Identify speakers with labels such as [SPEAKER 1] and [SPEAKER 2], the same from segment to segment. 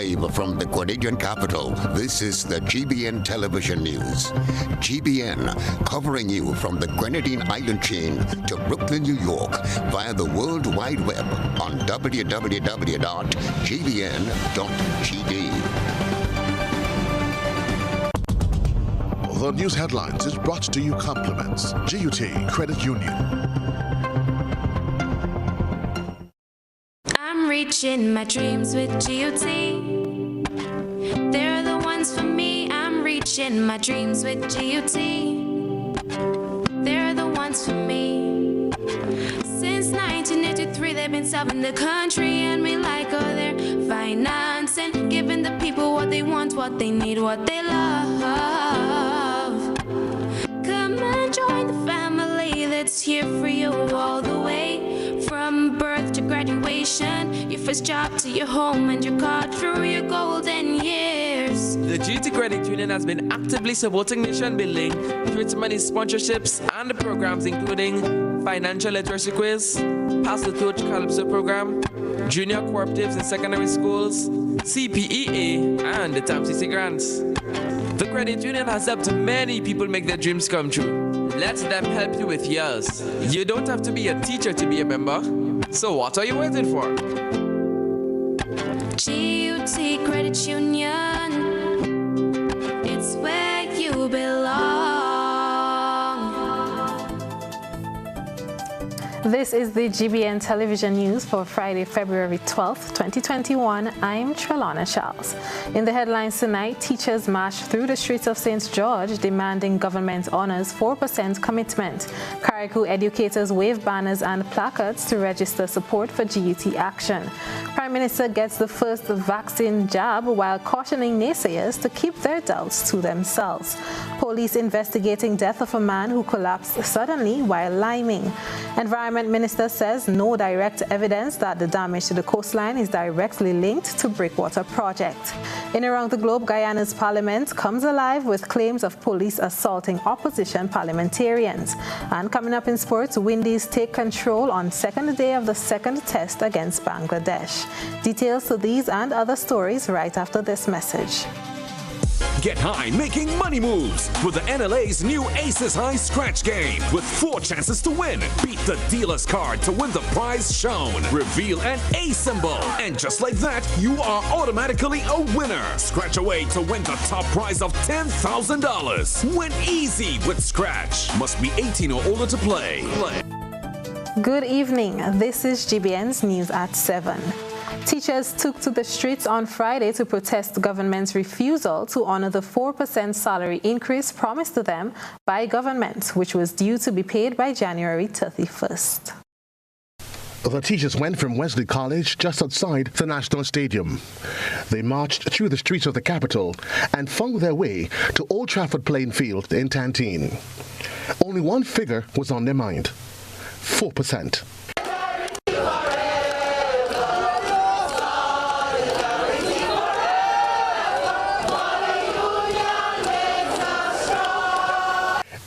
[SPEAKER 1] Live from the Grenadian capital, this is the GBN television news. GBN, covering you from the Grenadine island chain to Brooklyn, New York, via the World Wide Web on www.gbn.gd.
[SPEAKER 2] The news headlines is brought to you compliments GUT Credit Union.
[SPEAKER 3] I'm reaching my dreams with GUT. They're the ones for me. I'm reaching my dreams with GUT. They're the ones for me. Since 1983, they've been serving the country, and we like all their financing, giving the people what they want, what they need, what they love. Come and join the family that's here for you all the way, from birth to graduation, your first job to your home and your car through your golden years.
[SPEAKER 4] The GT Credit Union has been actively supporting nation building through its many sponsorships and programs, including financial literacy quiz, Pass the Torch Calypso program, junior cooperatives in secondary schools, CPEA, and the TAMCC grants. The credit union has helped many people make their dreams come true. Let them help you with yours. You don't have to be a teacher to be a member. So what are you waiting for?
[SPEAKER 3] GUT Credit Union, it's where you belong.
[SPEAKER 5] This is the GBN television news for Friday, February 12th, 2021. I'm Trellona Charles. In the headlines tonight, teachers marched through the streets of St. George demanding government honors 4% commitment. Carriacou educators wave banners and placards to register support for GUT action. Prime Minister gets the first vaccine jab while cautioning naysayers to keep their doubts to themselves. Police investigating death of a man who collapsed suddenly while liming. Environment Minister says no direct evidence that the damage to the coastline is directly linked to breakwater project. In around the globe, Guyana's parliament comes alive with claims of police assaulting opposition parliamentarians. And coming up in sports, Windies take control on second day of the second test against Bangladesh. Details to these and other stories right after this message.
[SPEAKER 6] Get high making money moves with the NLA's new Aces High Scratch game with 4 chances to win. Beat the dealer's card to win the prize shown. Reveal an A symbol. And just like that, you are automatically a winner. Scratch away to win the top prize of $10,000. Win easy with Scratch. Must be 18 or older to play.
[SPEAKER 5] Good evening. This is GBN's News at 7. Teachers took to the streets on Friday to protest the government's refusal to honor the 4% salary increase promised to them by government, which was due to be paid by January 31st.
[SPEAKER 2] The teachers went from Wesley College just outside the National Stadium. They marched through the streets of the capital and found their way to Old Trafford Playing Field in Tantine. Only one figure was on their mind: 4%.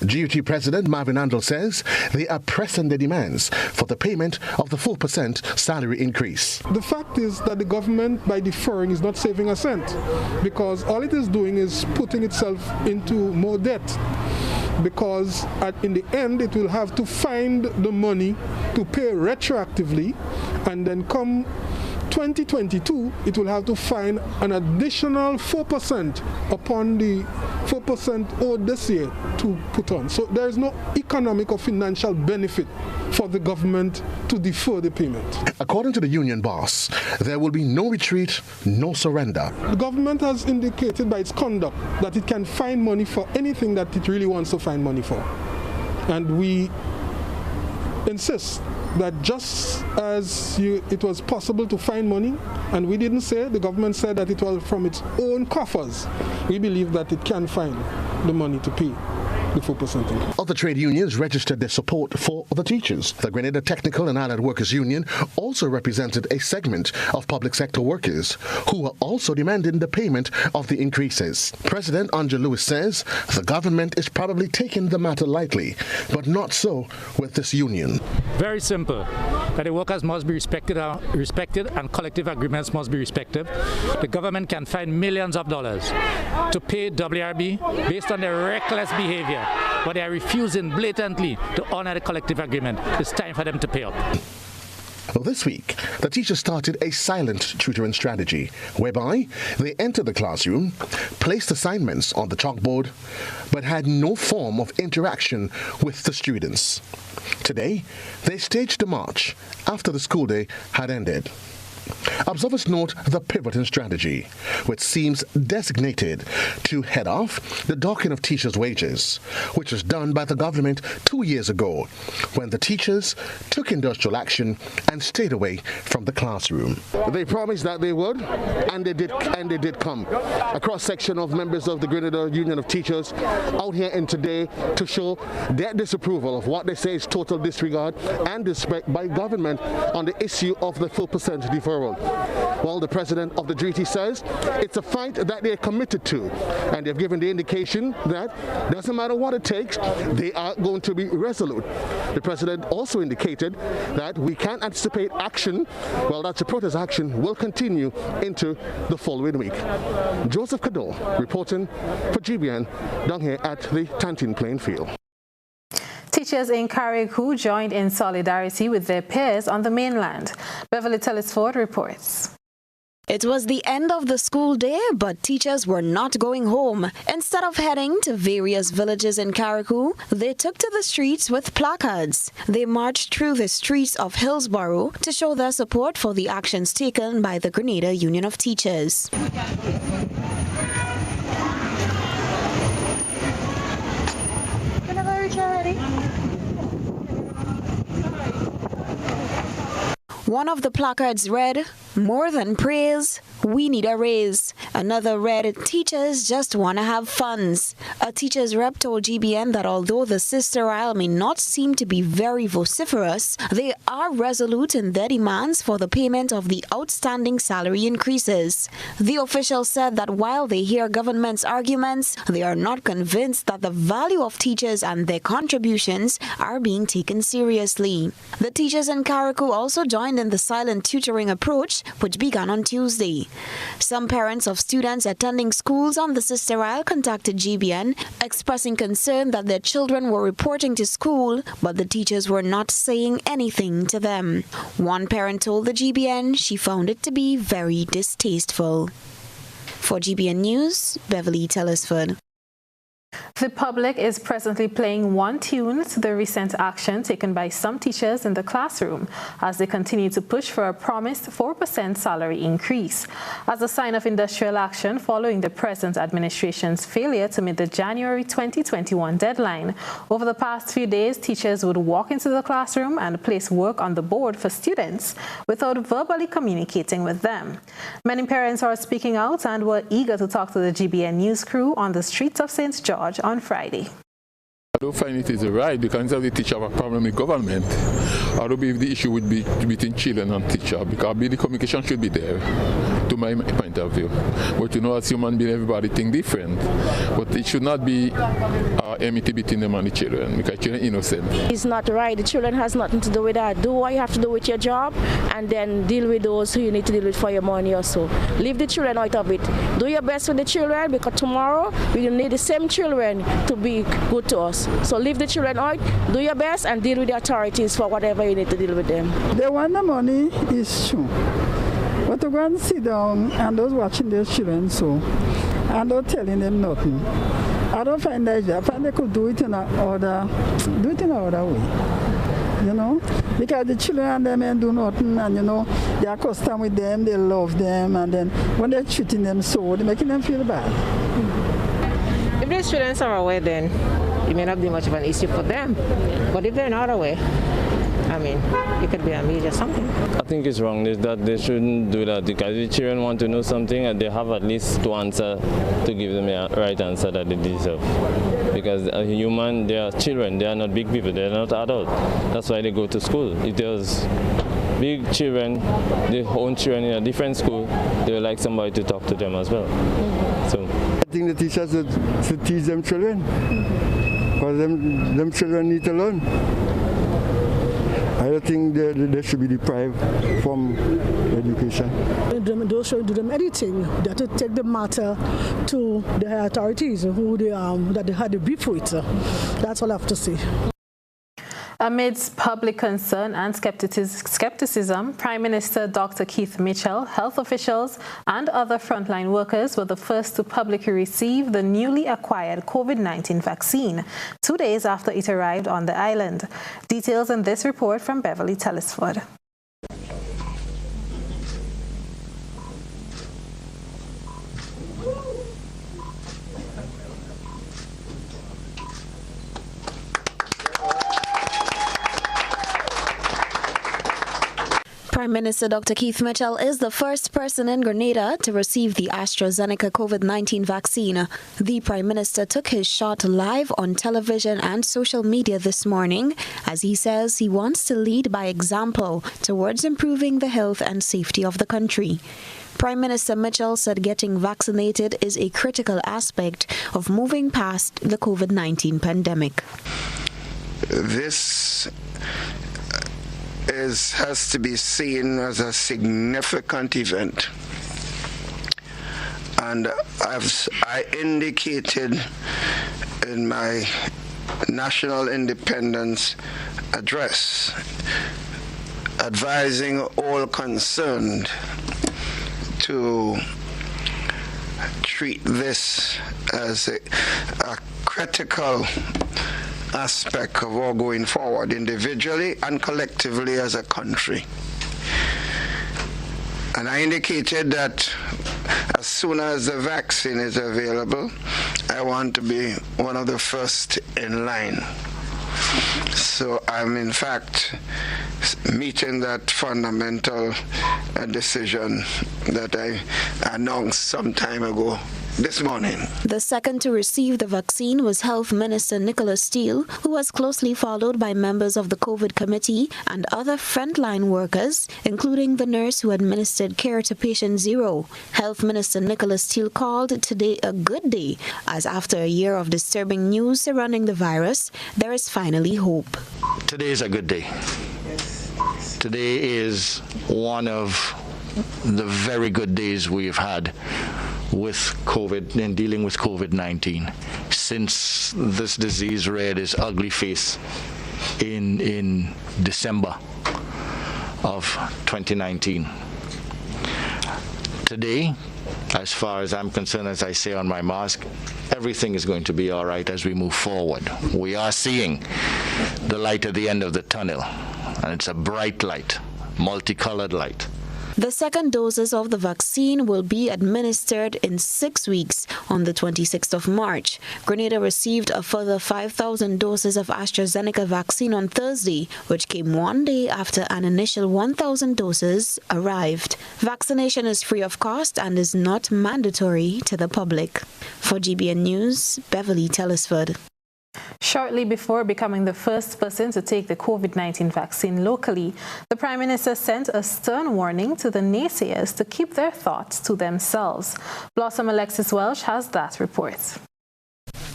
[SPEAKER 2] GUT President Marvin Andel says they are pressing the demands for the payment of the 4% salary increase.
[SPEAKER 7] The fact is that the government, by deferring, is not saving a cent, because all it is doing is putting itself into more debt, because in the end it will have to find the money to pay retroactively, and then come 2022, it will have to find an additional 4% upon the 4% owed this year to put on. So there is no economic or financial benefit for the government to defer the payment.
[SPEAKER 2] According to the union boss, there will be no retreat, no surrender.
[SPEAKER 7] The government has indicated by its conduct that it can find money for anything that it really wants to find money for. And we insist that just as it was possible to find money, and we didn't say, the government said that it was from its own coffers, we believe that it can find the money to pay. the 4% increase.
[SPEAKER 2] Other trade unions registered their support for the teachers. The Grenada Technical and Allied Workers Union also represented a segment of public sector workers who are also demanding the payment of the increases. President Andrew Lewis says the government is probably taking the matter lightly, but not so with this union.
[SPEAKER 8] Very simple, that the workers must be respected and collective agreements must be respected. The government can find millions of dollars to pay WRB based on their reckless behavior, but they are refusing blatantly to honor the collective agreement. It's time for them to pay up.
[SPEAKER 2] Well, this week, the teachers started a silent tutoring strategy whereby they entered the classroom, placed assignments on the chalkboard, but had no form of interaction with the students. Today, they staged a march after the school day had ended. Observers note the pivot in strategy, which seems designated to head off the docking of teachers' wages, which was done by the government 2 years ago when the teachers took industrial action and stayed away from the classroom. They promised that they would, and they did come. A cross-section of members of the Grenada Union of Teachers out here in today to show their disapproval of what they say is total disregard and disrespect by government on the issue of the 4% deferral. Well, the president of the GT says it's a fight that they're committed to, and they've given the indication that doesn't matter what it takes, they are going to be resolute. The president also indicated that we can't anticipate action, well, that's a protest action, will continue into the following week. Joseph Cadell reporting for GBN down here at the Tantin playing field.
[SPEAKER 5] Teachers in Carriacou joined in solidarity with their peers on the mainland. Beverly Tellisford reports.
[SPEAKER 9] It was the end of the school day, but teachers were not going home. Instead of heading to various villages in Carriacou, they took to the streets with placards. They marched through the streets of Hillsborough to show their support for the actions taken by the Grenada Union of Teachers. One of the placards read, "More than praise, we need a raise." Another read, "Teachers just want to have funds." A teacher's rep told GBN that although the Sister Isle may not seem to be very vociferous, they are resolute in their demands for the payment of the outstanding salary increases. The official said that while they hear government's arguments, they are not convinced that the value of teachers and their contributions are being taken seriously. The teachers in Carriacou also joined in the silent tutoring approach, which began on Tuesday. Some parents of students attending schools on the Sister Isle contacted GBN, expressing concern that their children were reporting to school, but the teachers were not saying anything to them. One parent told the GBN she found it to be very distasteful. For GBN News, Beverly Tellisford.
[SPEAKER 5] The public is presently playing one tune to the recent action taken by some teachers in the classroom as they continue to push for a promised 4% salary increase. As a sign of industrial action following the present administration's failure to meet the January 2021 deadline, over the past few days, teachers would walk into the classroom and place work on the board for students without verbally communicating with them. Many parents are speaking out and were eager to talk to the GBN News crew on the streets of St. George on Friday.
[SPEAKER 10] I don't find it is right because the teacher have a problem with government. I don't believe the issue would be between children and teacher because the communication should be there, to my point of view. But you know, as human beings, everybody think different. But it should not be enmity between them and the children because children are innocent.
[SPEAKER 11] It's not right. The children has nothing to do with that. Do what you have to do with your job and then deal with those who you need to deal with for your money also. Leave the children out of it. Do your best with the children because tomorrow we will need the same children to be good to us. So leave the children out, do your best and deal with the authorities for whatever you need to deal with them.
[SPEAKER 12] They want the money, is true. But to go and sit down and those watching their children so, and not telling them nothing. I don't find that. I find they could do it in another way. You know, because the children and them ain't do nothing, and you know, they are accustomed with them, they love them, and then when they're treating them so, they're making them feel bad.
[SPEAKER 13] If the students are away, then it may not be much of an issue for them. But if they're not away, I mean, it could be a major something.
[SPEAKER 14] I think it's wrong that they shouldn't do that because the children want to know something and they have at least to answer to give them the right answer that they deserve. because a human, they are children, they are not big people, they are not adults. That's why they go to school. If there's big children, their own children in a different school, they would like somebody to talk to them as well. So
[SPEAKER 15] I think the teachers should teach them children, because them children need to learn. I don't think they should be deprived from education.
[SPEAKER 16] Those should do them anything. They have to take the matter to the authorities who that they had the beef with. That's all I have to say.
[SPEAKER 5] Amidst public concern and skepticism, Prime Minister Dr. Keith Mitchell, health officials and other frontline workers were the first to publicly receive the newly acquired COVID-19 vaccine, 2 days after it arrived on the island. Details in this report from Beverly Telesford.
[SPEAKER 9] Prime Minister Dr. Keith Mitchell is the first person in Grenada to receive the AstraZeneca COVID-19 vaccine. The Prime Minister took his shot live on television and social media this morning, as he says he wants to lead by example towards improving the health and safety of the country. Prime Minister Mitchell said getting vaccinated is a critical aspect of moving past the COVID-19 pandemic.
[SPEAKER 17] This has to be seen as a significant event, and I indicated in my National Independence Address, advising all concerned to treat this as a critical aspect of our going forward, individually and collectively as a country. And I indicated that as soon as the vaccine is available, I want to be one of the first in line. So I'm in fact meeting that fundamental decision that I announced some time ago this morning.
[SPEAKER 9] The second to receive the vaccine was Health Minister Nicholas Steele, who was closely followed by members of the COVID committee and other frontline workers, including the nurse who administered care to patient zero. Health Minister Nicholas Steele called today a good day, as after a year of disturbing news surrounding the virus, there is finally hope.
[SPEAKER 18] Today is a good day. Today is one of the very good days we've had with COVID and dealing with COVID-19 since this disease reared its ugly face in December of 2019. Today, as far as I'm concerned, as I say on my mask, everything is going to be all right as we move forward. We are seeing the light at the end of the tunnel, and it's a bright light, multicolored light.
[SPEAKER 9] The second doses of the vaccine will be administered in 6 weeks on the 26th of March. Grenada received a further 5,000 doses of AstraZeneca vaccine on Thursday, which came 1 day after an initial 1,000 doses arrived. Vaccination is free of cost and is not mandatory to the public. For GBN News, Beverly Telesford.
[SPEAKER 5] Shortly before becoming the first person to take the COVID-19 vaccine locally, the Prime Minister sent a stern warning to the naysayers to keep their thoughts to themselves. Blossom Alexis Welsh has that report.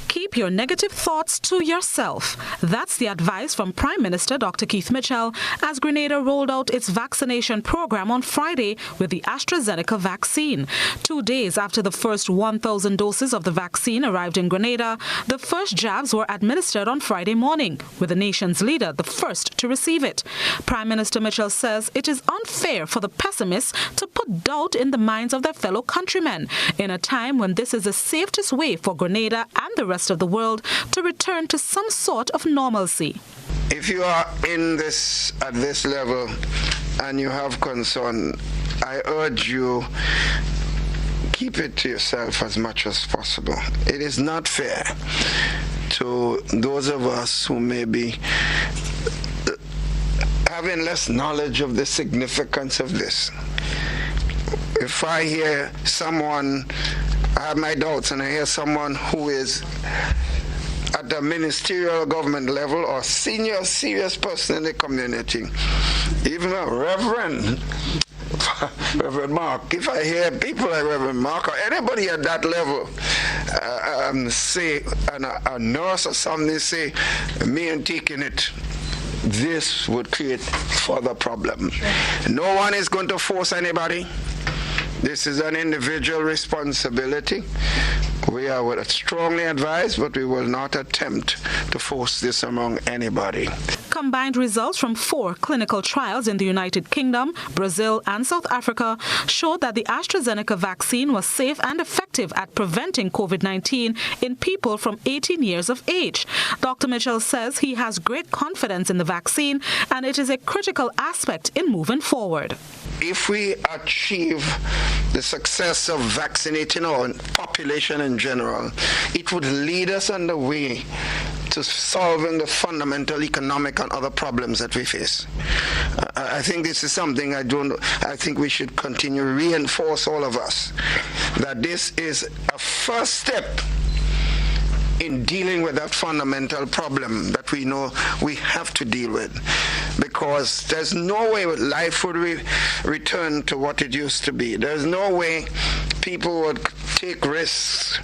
[SPEAKER 19] Keep your negative thoughts to yourself. That's the advice from Prime Minister Dr. Keith Mitchell as Grenada rolled out its vaccination program on Friday with the AstraZeneca vaccine. 2 days after the first 1,000 doses of the vaccine arrived in Grenada, the first jabs were administered on Friday morning, with the nation's leader the first to receive it. Prime Minister Mitchell says it is unfair for the pessimists to put doubt in the minds of their fellow countrymen in a time when this is the safest way for Grenada and the rest of the world to return to some sort of normalcy.
[SPEAKER 17] If you are in this at this level and you have concern, I urge you, keep it to yourself as much as possible. It is not fair to those of us who may be having less knowledge of the significance of this. If I hear someone, I have my doubts, and I hear someone who is at the ministerial government level or senior serious person in the community, even a Reverend Mark, if I hear people like Reverend Mark or anybody at that level say, a nurse or something say, me ain't taking it, this would create further problem. No one is going to force anybody. This is an individual responsibility. We are strongly advised, but we will not attempt to force this among anybody.
[SPEAKER 19] Combined results from 4 clinical trials in the United Kingdom, Brazil, and South Africa showed that the AstraZeneca vaccine was safe and effective at preventing COVID-19 in people from 18 years of age. Dr. Mitchell says he has great confidence in the vaccine, and it is a critical aspect in moving forward.
[SPEAKER 17] If we achieve the success of vaccinating our population in general, it would lead us on the way to solving the fundamental economic and other problems that we face. I think this is something I think we should continue to reinforce, all of us, that this is a first step in dealing with that fundamental problem that we know we have to deal with, because there's no way life would return to what it used to be. There's no way people would take risks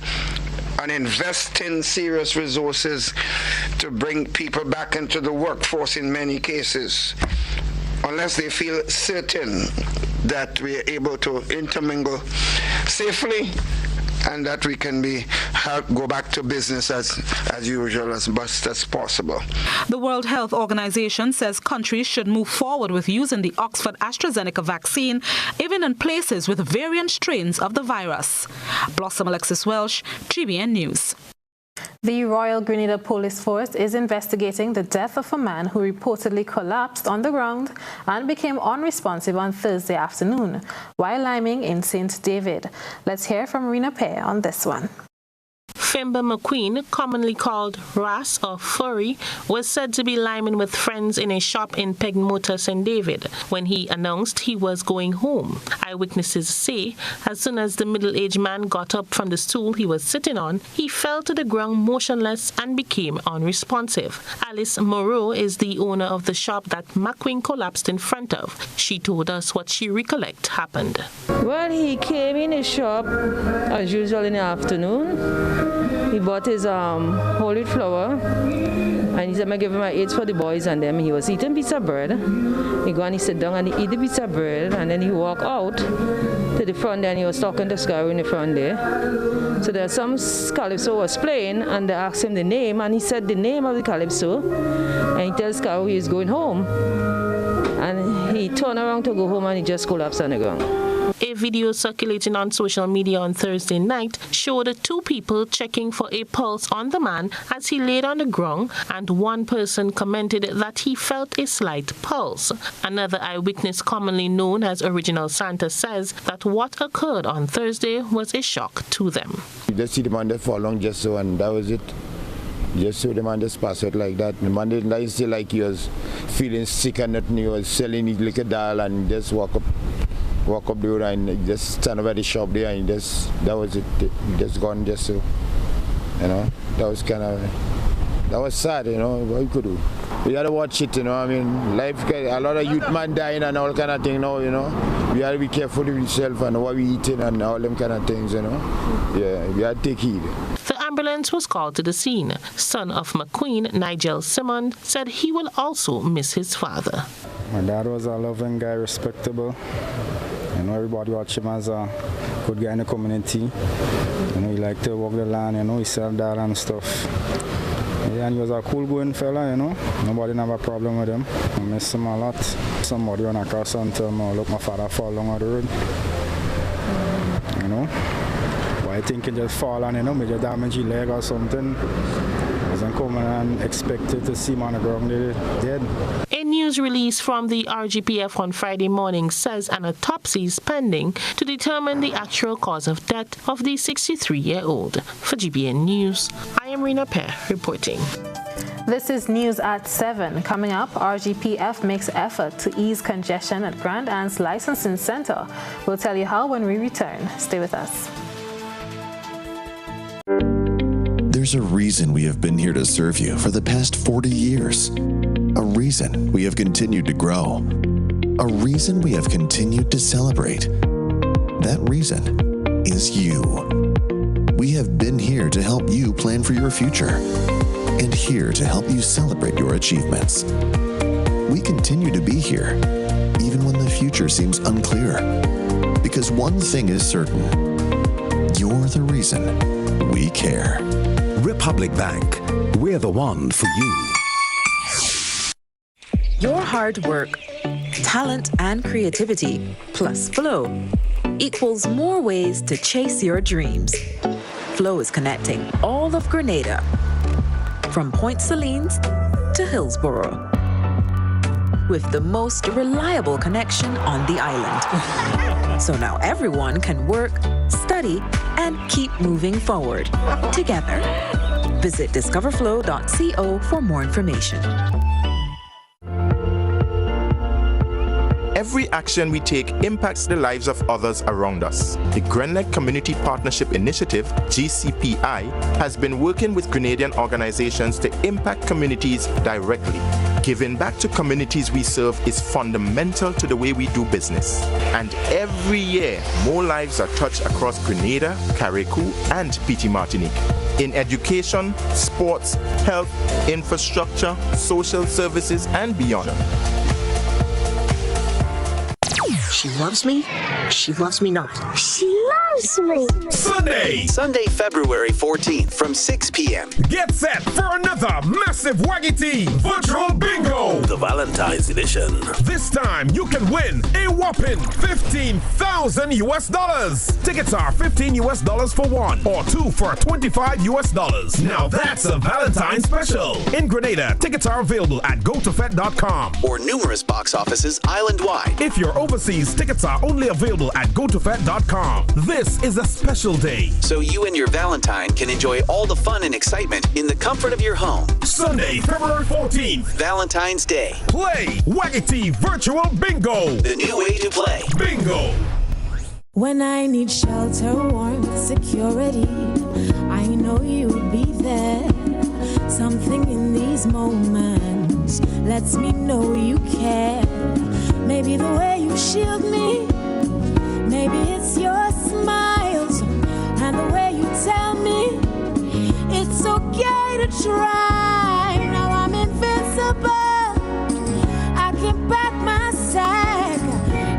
[SPEAKER 17] and invest in serious resources to bring people back into the workforce in many cases, unless they feel certain that we are able to intermingle safely and that we can go back to business as usual as best as possible.
[SPEAKER 19] The World Health Organization says countries should move forward with using the Oxford AstraZeneca vaccine, even in places with variant strains of the virus. Blossom Alexis Welsh, GBN News.
[SPEAKER 5] The Royal Grenada Police Force is investigating the death of a man who reportedly collapsed on the ground and became unresponsive on Thursday afternoon while liming in St. David. Let's hear from Rena Pear on this one.
[SPEAKER 20] Fimber McQueen, commonly called Ras or Furry, was said to be liming with friends in a shop in Pegmota, St. David, when he announced he was going home. Eyewitnesses say as soon as the middle-aged man got up from the stool he was sitting on, he fell to the ground motionless and became unresponsive. Alice Moreau is the owner of the shop that McQueen collapsed in front of. She told us what she recollects happened.
[SPEAKER 21] Well, he came in the shop as usual in the afternoon. He bought his whole wheat flour, and he said, I give him my eggs for the boys, and then he was eating pizza bread. He go and he sit down and he eat the pizza bread, and then he walk out to the front there, and he was talking to Scarrow in the front there. So there some calypso was playing, and they asked him the name, and he said the name of the calypso, and he tells Scarrow he is going home. And he turned around to go home, and he just collapsed on the ground.
[SPEAKER 20] A video circulating on social media on Thursday night showed 2 people checking for a pulse on the man as he laid on the ground, and one person commented that he felt a slight pulse. Another eyewitness, commonly known as Original Santa, says that what occurred on Thursday was a shock to them.
[SPEAKER 22] You just see the man that fall on just so, and that was it. Just so the man just passed out like that. The man didn't say like he was feeling sick and nothing. He was selling his liquor doll and just walk up the road and just stand over the shop there, and that was it. He just gone just so, that was sad, what you could do. We had to watch it, I mean, life, a lot of youth man dying and all kind of thing now, We have to be careful with yourself and what we eating and all them kind of things, Yeah, we have to take heed.
[SPEAKER 20] The ambulance was called to the scene. Son of McQueen, Nigel Simon, said he will also miss his father.
[SPEAKER 23] My dad was a loving guy, respectable. Everybody watched him as a good guy in the community. He liked to walk the land, he sell that and stuff. Yeah, and he was a cool going fella, Nobody never have a problem with him. I miss him a lot. Somebody on a cross and tell me, look, my father fall along the road. But I think he just fall and, maybe damage his leg or something. Wasn't coming and expected to see him on the ground dead.
[SPEAKER 20] A news release from the RGPF on Friday morning says an autopsy is pending to determine the actual cause of death of the 63-year-old. For GBN News, I am Rena Pear reporting.
[SPEAKER 5] This is news at 7. Coming up, RGPF makes effort to ease congestion at Grand Anne's Licensing Center. We'll tell you how when we return. Stay with us.
[SPEAKER 1] There's a reason we have been here to serve you for the past 40 years. A reason we have continued to grow. A reason we have continued to celebrate. That reason is you. We have been here to help you plan for your future and here to help you celebrate your achievements. We continue to be here even when the future seems unclear, because one thing is certain: you're the reason we care.
[SPEAKER 3] Republic Bank, we're the one for you.
[SPEAKER 4] Your hard work, talent, and creativity, plus Flow, equals more ways to chase your dreams. Flow is connecting all of Grenada, from Point Salines to Hillsborough, with the most reliable connection on the island. So now everyone can work, study, and keep moving forward together. Visit discoverflow.co for more information.
[SPEAKER 24] Every action we take impacts the lives of others around us. The Grenlec Community Partnership Initiative, GCPI, has been working with Grenadian organizations to impact communities directly. Giving back to communities we serve is fundamental to the way we do business. And every year, more lives are touched across Grenada, Carriacou, and Petite Martinique. In education, sports, health, infrastructure, social services, and beyond.
[SPEAKER 25] She loves me. She loves me not.
[SPEAKER 26] She loves me.
[SPEAKER 27] Sunday, February 14th from 6 p.m.
[SPEAKER 6] Get set for another massive Waggy Team Virtual Bingo,
[SPEAKER 3] the Valentine's edition.
[SPEAKER 6] This time you can win a whopping $15,000 US. Tickets are $15 US for one, or two for $25 US. Now that's a Valentine's special. In Grenada, tickets are available at gotofet.com
[SPEAKER 27] or numerous box offices island-wide.
[SPEAKER 6] If you're overseas, tickets are only available at gotofet.com. This is a special day,
[SPEAKER 27] so you and your Valentine can enjoy all the fun and excitement in the comfort of your home.
[SPEAKER 6] Sunday, February 14th,
[SPEAKER 27] Valentine's Day.
[SPEAKER 6] Play Waggity Virtual Bingo,
[SPEAKER 27] the new way to play
[SPEAKER 6] bingo.
[SPEAKER 28] When I need shelter, warmth, security, I know you'd be there. Something in these moments lets me know you care. Maybe the way you shield me, maybe it's your smiles and the way you tell me it's okay to try. Now I'm invincible. I can pack my sack.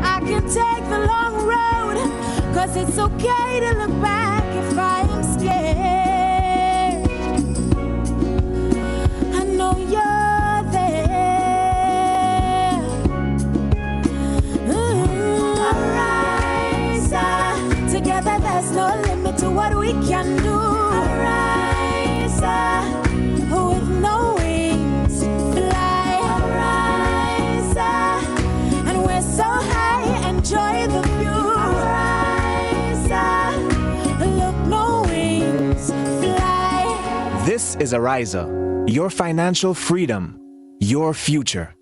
[SPEAKER 28] I can take the long road, 'cause it's okay to look back if I am scared. I know you're there. Arise, together there's no limit to what we can do. Arise, with no wings, fly. Arise, and we're so high, enjoy the view. Arise, look, no wings, fly.
[SPEAKER 29] This is Ariza, your financial freedom, your future.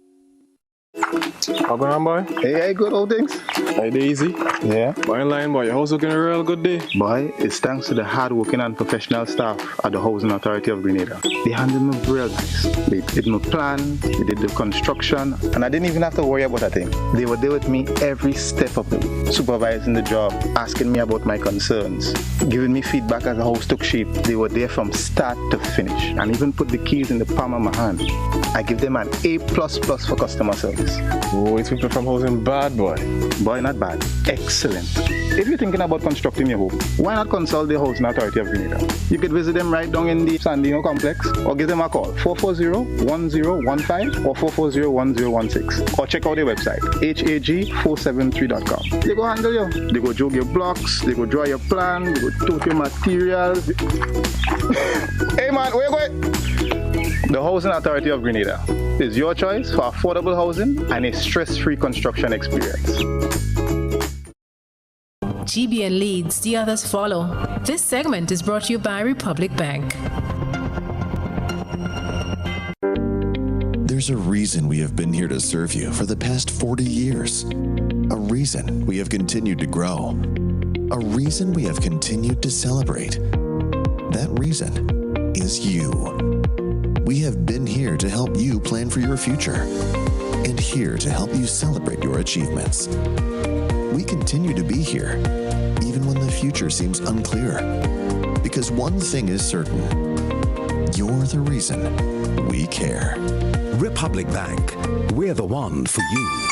[SPEAKER 30] How going on, boy?
[SPEAKER 31] Hey, good old things.
[SPEAKER 30] Hey, easy.
[SPEAKER 31] Yeah.
[SPEAKER 30] Boy, in line, boy. Your house looking a real good day.
[SPEAKER 31] Boy, it's thanks to the hard-working and professional staff at the Housing Authority of Grenada. They handled me real nice. They did my plan, they did the construction, and I didn't even have to worry about a thing. They were there with me every step of the way, supervising the job, asking me about my concerns, giving me feedback as the house took shape. They were there from start to finish, and even put the keys in the palm of my hand. I give them an A++ for customer service.
[SPEAKER 30] Oh, it's people from housing bad, boy.
[SPEAKER 31] Boy, not bad. Excellent. If you're thinking about constructing your home, why not consult the Housing Authority of Grenada? You could visit them right down in the Sandino complex, or give them a call, 440-1015 or 440-1016. Or check out their website, hag473.com. They go handle you. They go jog your blocks, they go draw your plan, they go tote your materials. Hey man, where you going? The Housing Authority of Grenada is your choice for affordable housing and a stress-free construction experience.
[SPEAKER 32] GBN leads, the others follow. This segment is brought to you by Republic Bank.
[SPEAKER 1] There's a reason we have been here to serve you for the past 40 years. A reason we have continued to grow. A reason we have continued to celebrate. That reason is you. We have been here to help you plan for your future and here to help you celebrate your achievements. We continue to be here even when the future seems unclear, because one thing is certain: you're the reason we care. Republic Bank, we're the one for you.
[SPEAKER 31] A reason we have continued to celebrate.
[SPEAKER 1] is you. We have been here to help you plan for your future and here to help you celebrate your achievements. We continue to be here, even when the future seems unclear, because one thing is certain: you're the reason we care.
[SPEAKER 3] Republic Bank, we're the one for you.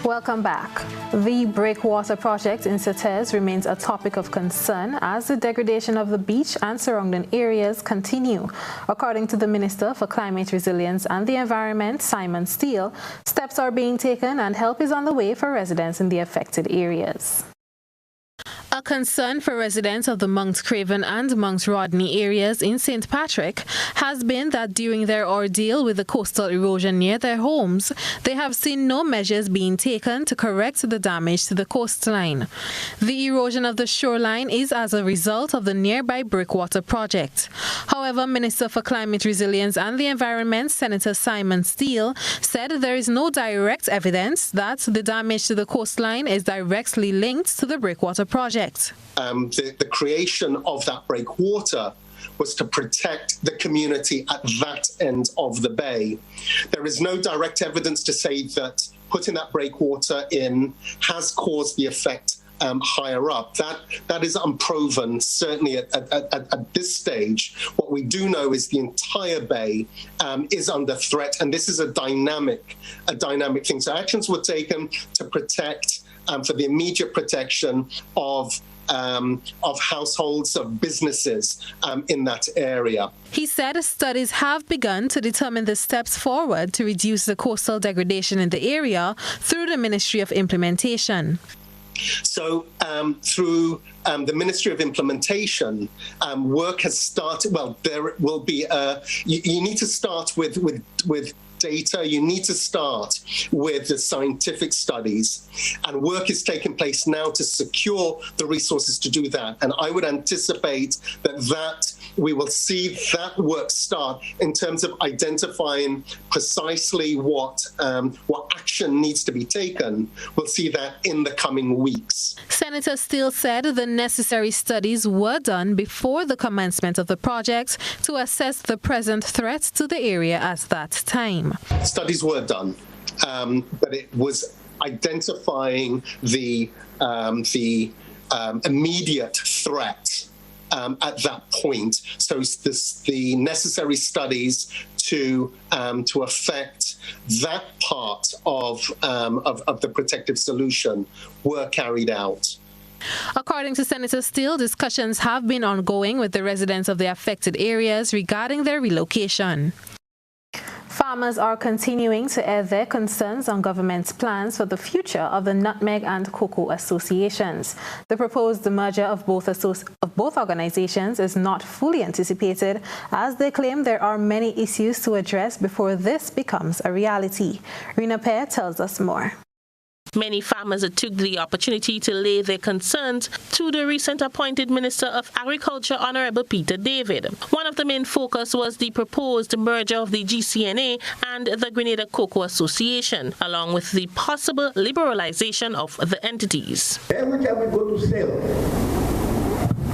[SPEAKER 5] Welcome back. The breakwater project in Certez remains a topic of concern as the degradation of the beach and surrounding areas continue. According to the Minister for Climate Resilience and the Environment, Simon Steele, steps are being taken and help is on the way for residents in the affected areas. A concern for residents of the Monks Craven and Monks Rodney areas in St. Patrick has been that during their ordeal with the coastal erosion near their homes, they have seen no measures being taken to correct the damage to the coastline. The erosion of the shoreline is as a result of the nearby breakwater project. However, Minister for Climate Resilience and the Environment, Senator Simon Steele, said there is no direct evidence that the damage to the coastline is directly linked to the breakwater project.
[SPEAKER 2] The creation of that breakwater was to protect the community at that end of the bay. There is no direct evidence to say that putting that breakwater in has caused the effect higher up. That is unproven, certainly at this stage. What we do know is the entire bay is under threat, and this is a dynamic thing. So actions were taken to protect, for the immediate protection of households, of businesses in that area.
[SPEAKER 5] He said studies have begun to determine the steps forward to reduce the coastal degradation in the area through the Ministry of Implementation.
[SPEAKER 2] So through the Ministry of Implementation, work has started. Well, there will be you need to start with data. You need to start with the scientific studies, and work is taking place now to secure the resources to do that. And I would anticipate that we will see that work start in terms of identifying precisely what action needs to be taken. We'll see that in the coming weeks.
[SPEAKER 5] Senator Steele said the necessary studies were done before the commencement of the project to assess the present threat to the area at that time.
[SPEAKER 2] Studies were done, but it was identifying the immediate threat at that point. So the necessary studies to affect that part of the protective solution were carried out.
[SPEAKER 5] According to Senator Steele, discussions have been ongoing with the residents of the affected areas regarding their relocation. Farmers are continuing to air their concerns on government's plans for the future of the nutmeg and cocoa associations. The proposed merger of both organizations is not fully anticipated, as they claim there are many issues to address before this becomes a reality. Rina Pear tells us more.
[SPEAKER 20] Many farmers took the opportunity to lay their concerns to the recent appointed Minister of Agriculture, Honorable Peter David. One of the main focus was the proposed merger of the GCNA and the Grenada Cocoa Association, along with the possible liberalization of the entities.
[SPEAKER 7] Every time we go to sell,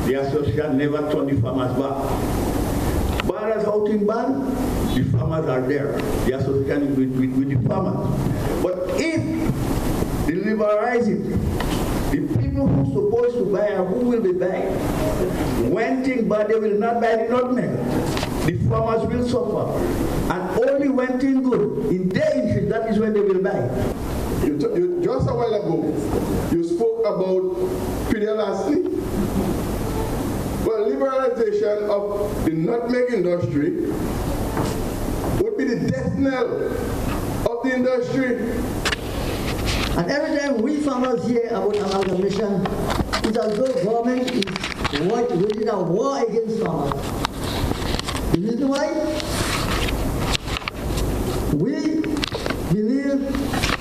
[SPEAKER 7] the association never turn the farmers back. But as out in ban, the farmers are there. The association with the farmers. But if they liberalize it, the people who are supposed to buy and who will be buying, when things bad, they will not buy the nutmeg. The farmers will suffer. And only when things good, in their interest, that is when they will buy.
[SPEAKER 8] Just a while ago, you spoke about pedialasty. Well, liberalization of the nutmeg industry would be the death knell of the industry.
[SPEAKER 9] And every time we farmers hear about amalgamation, it's as though government is waging a war against farmers. The reason why? We believe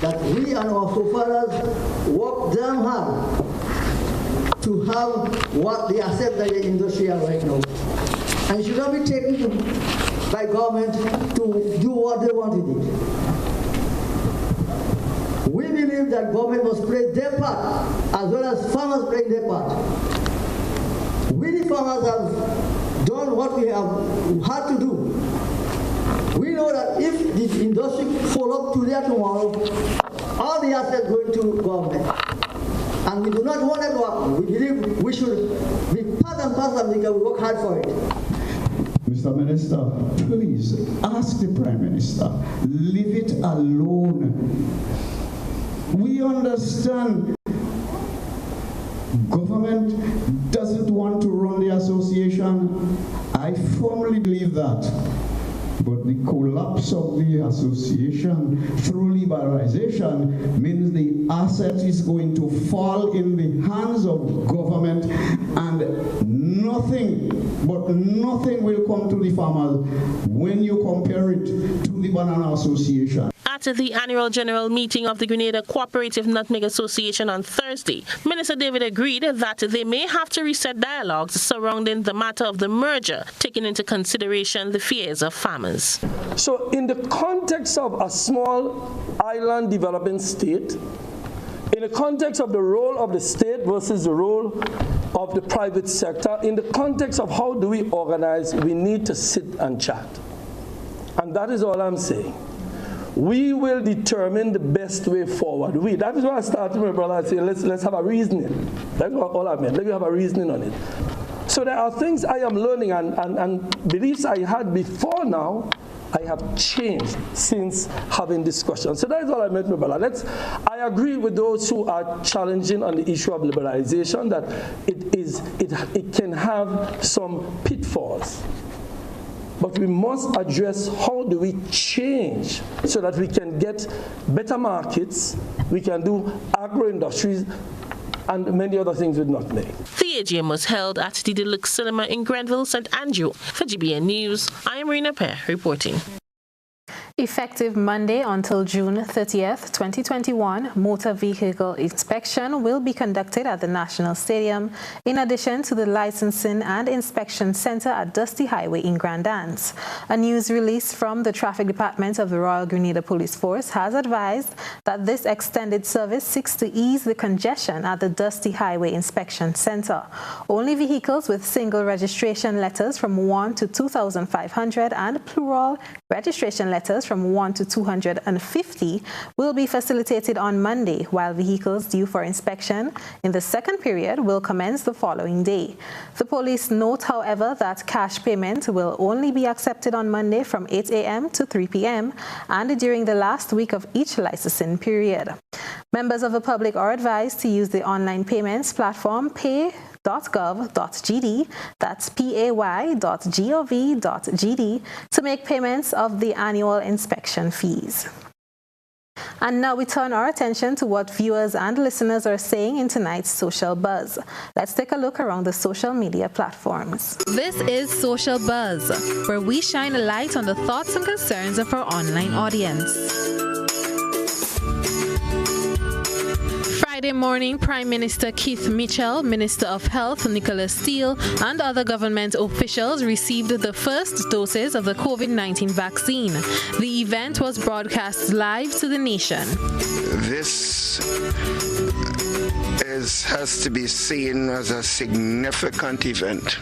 [SPEAKER 9] that we and our forefathers worked damn hard to have what they accept that the industry are right now. And it should not be taken by government to do what they want to do. We believe that government must play their part as well as farmers play their part. We the farmers have done what we have had to do, we know that if the industry follow up today or tomorrow, all the assets going to government. And we do not want that to happen. We believe we should be part and parcel of it because we work hard for it.
[SPEAKER 10] Mr. Minister, please ask the Prime Minister, leave it alone. We understand government doesn't want to run the association. I firmly believe that. But the collapse of the association through liberalization means the asset is going to fall in the hands of government, and nothing will come to the farmers when you compare it to the Banana Association.
[SPEAKER 20] At the annual general meeting of the Grenada Cooperative Nutmeg Association on Thursday, Minister David agreed that they may have to reset dialogues surrounding the matter of the merger, taking into consideration the fears of farmers.
[SPEAKER 11] So in the context of a small island developing state, in the context of the role of the state versus the role of the private sector, in the context of how do we organize, we need to sit and chat. And that is all I'm saying. We will determine the best way forward. That is why I started my brother and said, let's have a reasoning. That's all I meant. Let me have a reasoning on it. So there are things I am learning, and beliefs I had before now, I have changed since having discussions. So that is all I meant, my brother. I agree with those who are challenging on the issue of liberalization that it can have some pitfalls. But we must address how do we change so that we can get better markets, we can do agro-industries, and many other things with nutmeg.
[SPEAKER 20] The AGM was held at the Deluxe Cinema in Grenville, St. Andrew. For GBN News, I am Rena Pear reporting.
[SPEAKER 5] Effective Monday until June 30th, 2021, motor vehicle inspection will be conducted at the National Stadium, in addition to the Licensing and Inspection Center at Dusty Highway in Grand Anse. A news release from the Traffic Department of the Royal Grenada Police Force has advised that this extended service seeks to ease the congestion at the Dusty Highway Inspection Center. Only vehicles with single registration letters from 1 to 2,500 and plural registration letters from 1 to 250 will be facilitated on Monday, while vehicles due for inspection in the second period will commence the following day. The police note, however, that cash payment will only be accepted on Monday from 8 a.m. to 3 p.m. and during the last week of each licensing period. Members of the public are advised to use the online payments platform pay.gov.gd, that's pay.gov.gd, to make payments of the annual inspection fees. And now we turn our attention to what viewers and listeners are saying in tonight's Social Buzz. Let's take a look around the social media platforms.
[SPEAKER 12] This is Social Buzz, where we shine a light on the thoughts and concerns of our online audience. Friday morning, Prime Minister Keith Mitchell, Minister of Health Nicholas Steele, and other government officials received the first doses of the COVID-19 vaccine. The event was broadcast live to the nation.
[SPEAKER 13] This has to be seen as a significant event.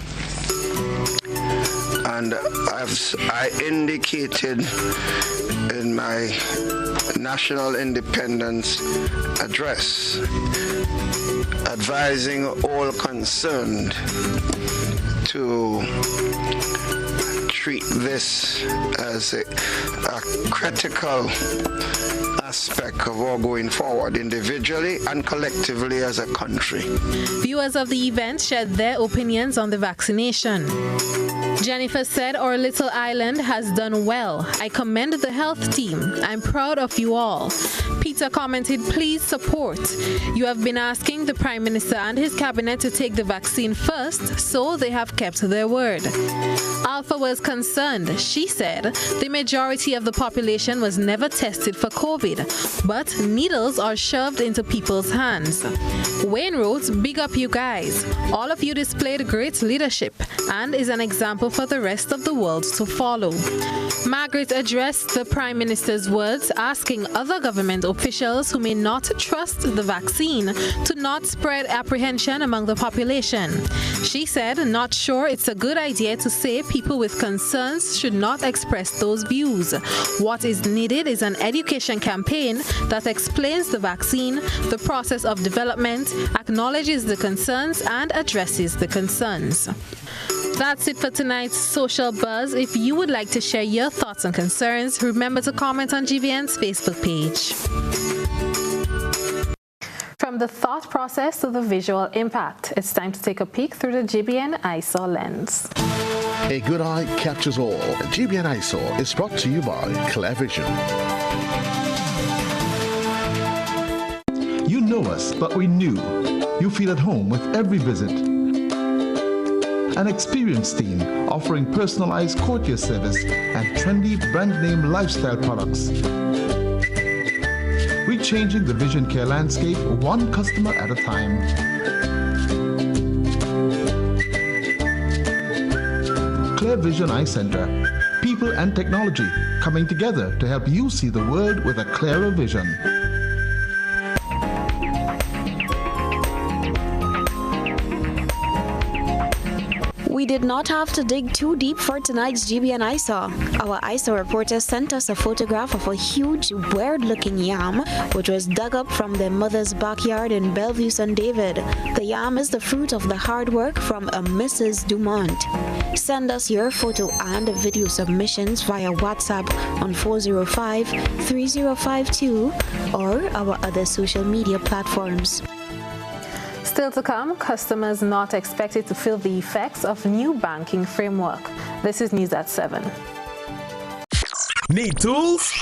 [SPEAKER 13] And as I indicated in my National Independence Address, advising all concerned to treat this as a critical aspect of our going forward individually and collectively as a country.
[SPEAKER 12] Viewers of the event shared their opinions on the vaccination. Jennifer said, "Our little island has done well. I commend the health team. I'm proud of you all." Peter commented, "Please support. You have been asking the Prime Minister and his cabinet to take the vaccine first, so they have kept their word." Alpha was concerned. She said, "The majority of the population was never tested for COVID, but needles are shoved into people's hands." Wayne wrote, "Big up you guys. All of you displayed great leadership and is an example example for the rest of the world to follow. Margaret addressed the Prime Minister's words, asking other government officials who may not trust the vaccine to not spread apprehension among the population. She said, not sure it's a good idea to say people with concerns should not express those views. What is needed is an education campaign that explains the vaccine, the process of development, acknowledges the concerns, and addresses the concerns. That's it for tonight's Social Buzz. If you would like to share your thoughts and concerns, remember to comment on GBN's Facebook page. From the thought process to the visual impact, it's time to take a peek through the GBN eyesore lens.
[SPEAKER 4] A good eye captures all. GBN eyesore is brought to you by Clear Vision.
[SPEAKER 14] You know us, but we knew. You feel at home with every visit. An experienced team offering personalized courtier service and trendy brand name lifestyle products. Rechanging the vision care landscape one customer at a time. Clear Vision Eye Center. People and technology coming together to help you see the world with a clearer vision.
[SPEAKER 15] We did not have to dig too deep for tonight's GBN eyesore. Our eyesore reporter sent us a photograph of a huge, weird-looking yam, which was dug up from their mother's backyard in Bellevue, St. David. The yam is the fruit of the hard work from a Mrs. Dumont. Send us your photo and video submissions via WhatsApp on 405-3052 or our other social media platforms.
[SPEAKER 5] Still to come, customers not expected to feel the effects of new banking framework. This is News at 7.
[SPEAKER 6] Need tools?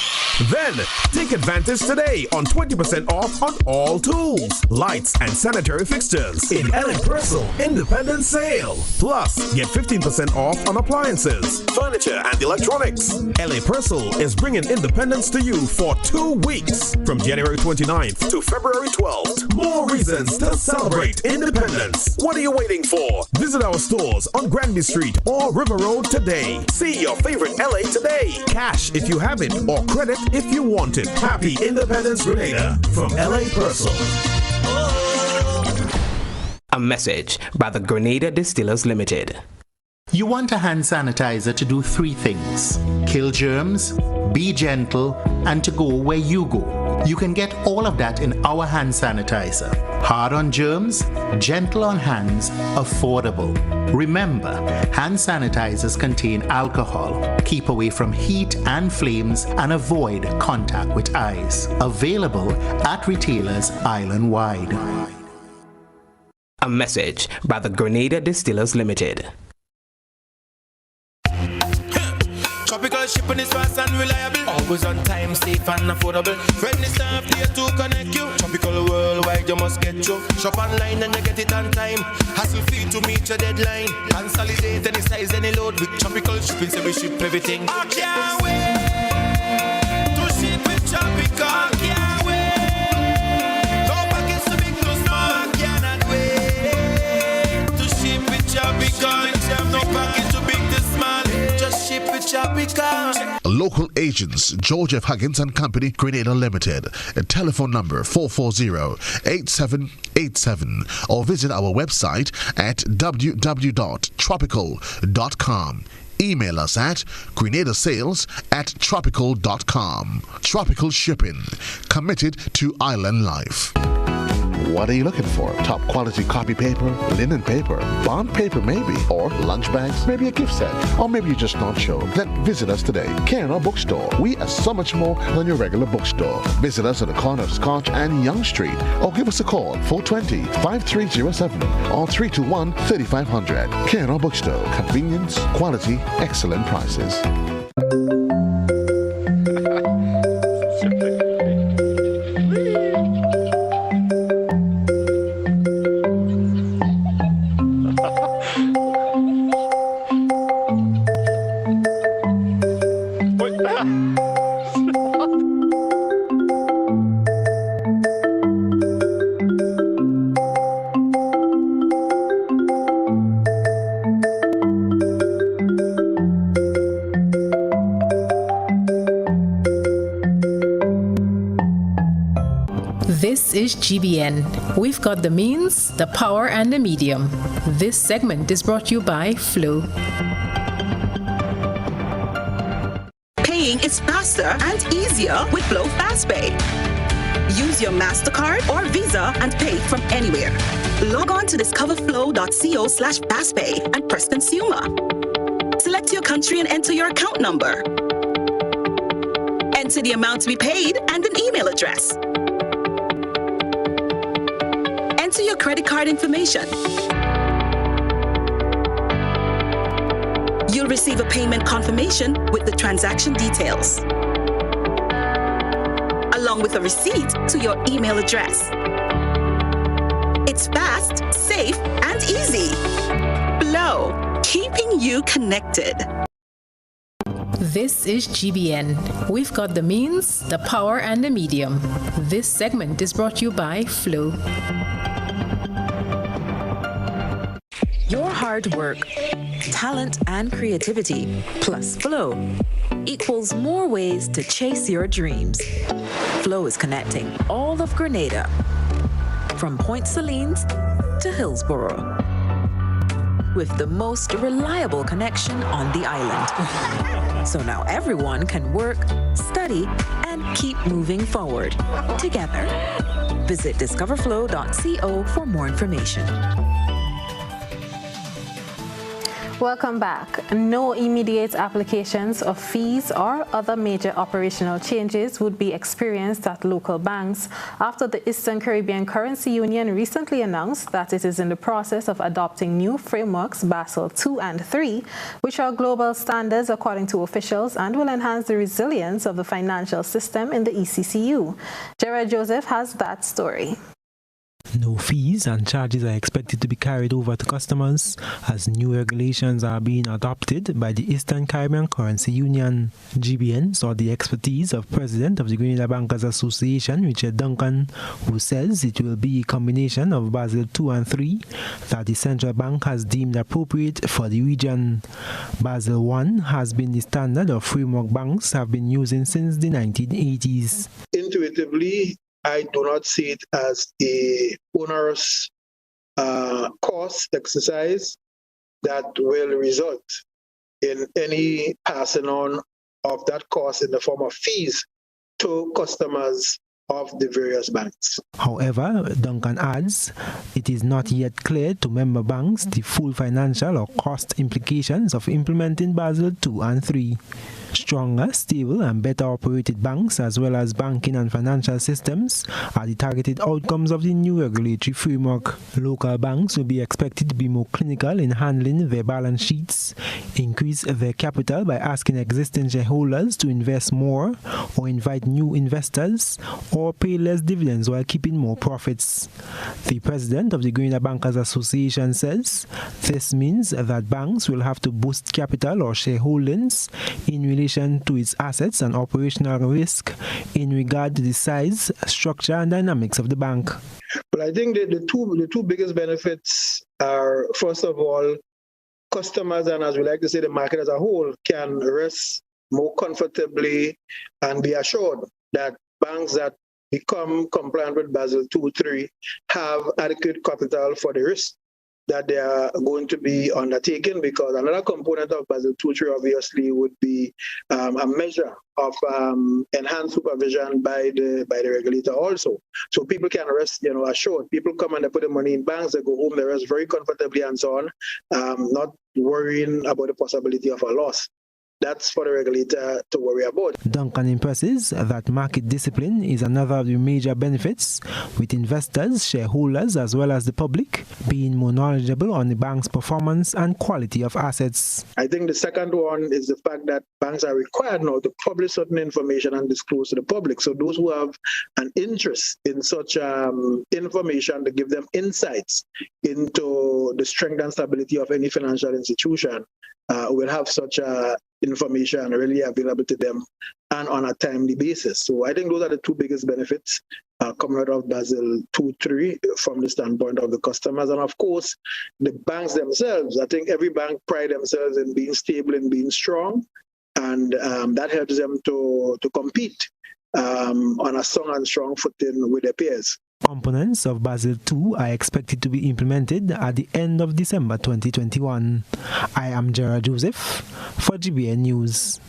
[SPEAKER 6] Then take advantage today on 20% off on all tools, lights, and sanitary fixtures in LA Purcell Independent Sale. Plus, get 15% off on appliances, furniture, and electronics. LA Purcell is bringing independence to you for 2 weeks from January 29th to February 12th. More reasons to celebrate independence. What are you waiting for? Visit our stores on Granby Street or River Road today. See your favorite LA today. Cash if you have it or credit if you want it. Happy Independence Grenada from LA Purcell.
[SPEAKER 16] A message by the Grenada Distillers Limited.
[SPEAKER 17] You want a hand sanitizer to do 3 things: kill germs, be gentle, and to go where you go. You can get all of that in our hand sanitizer. Hard on germs, gentle on hands, affordable. Remember, hand sanitizers contain alcohol. Keep away from heat and flames and avoid contact with eyes. Available at retailers island-wide.
[SPEAKER 16] A message by the Grenada Distillers Limited.
[SPEAKER 18] Tropical shipping is fast and reliable. Always on time, safe and affordable. Friendly staff here to connect you. Tropical worldwide, you must get you. Shop online and you get it on time. Hassle free to meet your deadline. Consolidate any size, any load with tropical shipping, so we ship everything. I can't wait to ship with tropical. Can't wait. No packets too big, too small. I cannot wait to ship with tropical. No packets too big, too small. Ship with tropical.
[SPEAKER 4] Local agents, George F. Huggins and Company, Grenada Limited. Telephone number 440-8787 or visit our website at www.tropical.com. Email us at grenadasales@tropical.com. Tropical Shipping, committed to island life. What are you looking for? Top quality copy paper, linen paper, bond paper maybe, or lunch bags, maybe a gift set, or maybe you're just not sure. Then visit us today. K&R Bookstore. We are so much more than your regular bookstore. Visit us at the corner of Scotch and Young Street, or give us a call 420-5307 or 321-3500. K&R Bookstore. Convenience, quality, excellent prices.
[SPEAKER 19] is GBN. We've got the means, the power, and the medium. This segment is brought to you by Flow.
[SPEAKER 21] Paying is faster and easier with Flow FastPay. Use your MasterCard or Visa and pay from anywhere. Log on to discoverflow.co/fastpay and press Consumer. Select your country and enter your account number. Enter the amount to be paid and an email address. Enter your credit card information. You'll receive a payment confirmation with the transaction details, along with a receipt to your email address. It's fast, safe, and easy. Flow, keeping you connected.
[SPEAKER 19] This is GBN. We've got the means, the power, and the medium. This segment is brought to you by Flow.
[SPEAKER 22] Your hard work, talent, and creativity, plus Flow, equals more ways to chase your dreams. Flow is connecting all of Grenada, from Point Salines to Hillsborough, with the most reliable connection on the island. So now everyone can work, study, and keep moving forward together. Visit discoverflow.co for more information.
[SPEAKER 5] Welcome back. No immediate applications of fees or other major operational changes would be experienced at local banks after the Eastern Caribbean Currency Union recently announced that it is in the process of adopting new frameworks, Basel II and III, which are global standards according to officials and will enhance the resilience of the financial system in the ECCU. Jared Joseph has that story.
[SPEAKER 23] No fees and charges are expected to be carried over to customers as new regulations are being adopted by the Eastern Caribbean Currency Union. GBN saw the expertise of President of the Grenada Bankers Association, Richard Duncan, who says it will be a combination of Basel II and III that the central bank has deemed appropriate for the region. Basel I has been the standard of framework banks have been using since the 1980s.
[SPEAKER 24] Intuitively, I do not see it as a onerous cost exercise that will result in any passing on of that cost in the form of fees to customers of the various banks.
[SPEAKER 23] However, Duncan adds, it is not yet clear to member banks the full financial or cost implications of implementing Basel II and III. Stronger, stable, and better operated banks, as well as banking and financial systems, are the targeted outcomes of the new regulatory framework. Local banks will be expected to be more clinical in handling their balance sheets, increase their capital by asking existing shareholders to invest more or invite new investors, or pay less dividends while keeping more profits. The president of the Grenada Bankers Association says this means that banks will have to boost capital or shareholdings in relation to its assets and operational risk in regard to the size, structure, and dynamics of the bank.
[SPEAKER 24] But I think the two biggest benefits are, first of all, customers, and as we like to say, the market as a whole, can rest more comfortably and be assured that banks that become compliant with Basel II, III have adequate capital for the risk that they are going to be undertaking, because another component of Basel II, III obviously would be a measure of enhanced supervision by the regulator also. So people can rest, assured. People come and they put the money in banks, they go home, they rest very comfortably and so on, not worrying about the possibility of a loss. That's for the regulator to worry about.
[SPEAKER 23] Duncan impresses that market discipline is another of the major benefits, with investors, shareholders, as well as the public being more knowledgeable on the bank's performance and quality of assets.
[SPEAKER 24] I think the second one is the fact that banks are required now to publish certain information and disclose to the public. So those who have an interest in such information to give them insights into the strength and stability of any financial institution will have such information really available to them and on a timely basis. So I think those are the two biggest benefits coming out of Basel II, III from the standpoint of the customers. And of course, the banks themselves, I think every bank pride themselves in being stable and being strong, and that helps them to compete on a strong footing with their peers.
[SPEAKER 23] Components of Basel II are expected to be implemented at the end of December 2021. I am Gerard Joseph for GBN News.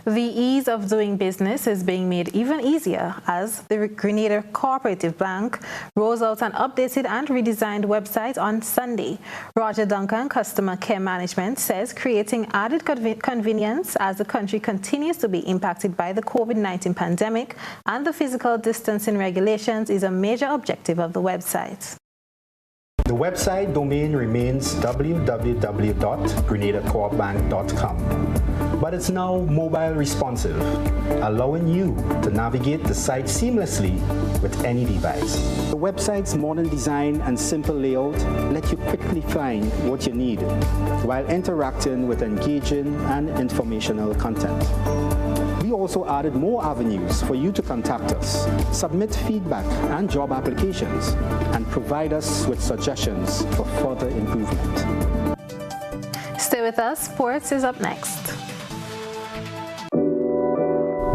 [SPEAKER 5] The ease of doing business is being made even easier as the Grenada Cooperative Bank rolls out an updated and redesigned website on Sunday. Roger Duncan, Customer Care Management, says creating added convenience as the country continues to be impacted by the COVID-19 pandemic and the physical distancing regulations is a major objective of the website.
[SPEAKER 1] The website domain remains www.grenadacoopbank.com, but it's now mobile responsive, allowing you to navigate the site seamlessly with any device. The website's modern design and simple layout let you quickly find what you need while interacting with engaging and informational content. We also added more avenues for you to contact us, submit feedback and job applications, and provide us with suggestions for further improvement.
[SPEAKER 5] Stay with us. Sports is up next.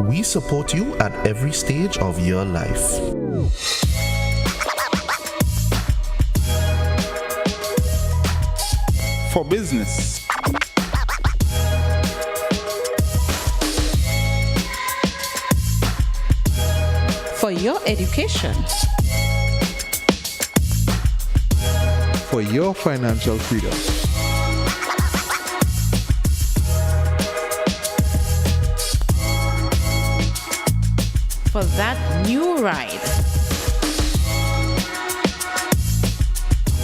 [SPEAKER 2] We support you at every stage of your life.
[SPEAKER 3] For business,
[SPEAKER 7] for your education,
[SPEAKER 3] for your financial freedom,
[SPEAKER 7] for that new ride.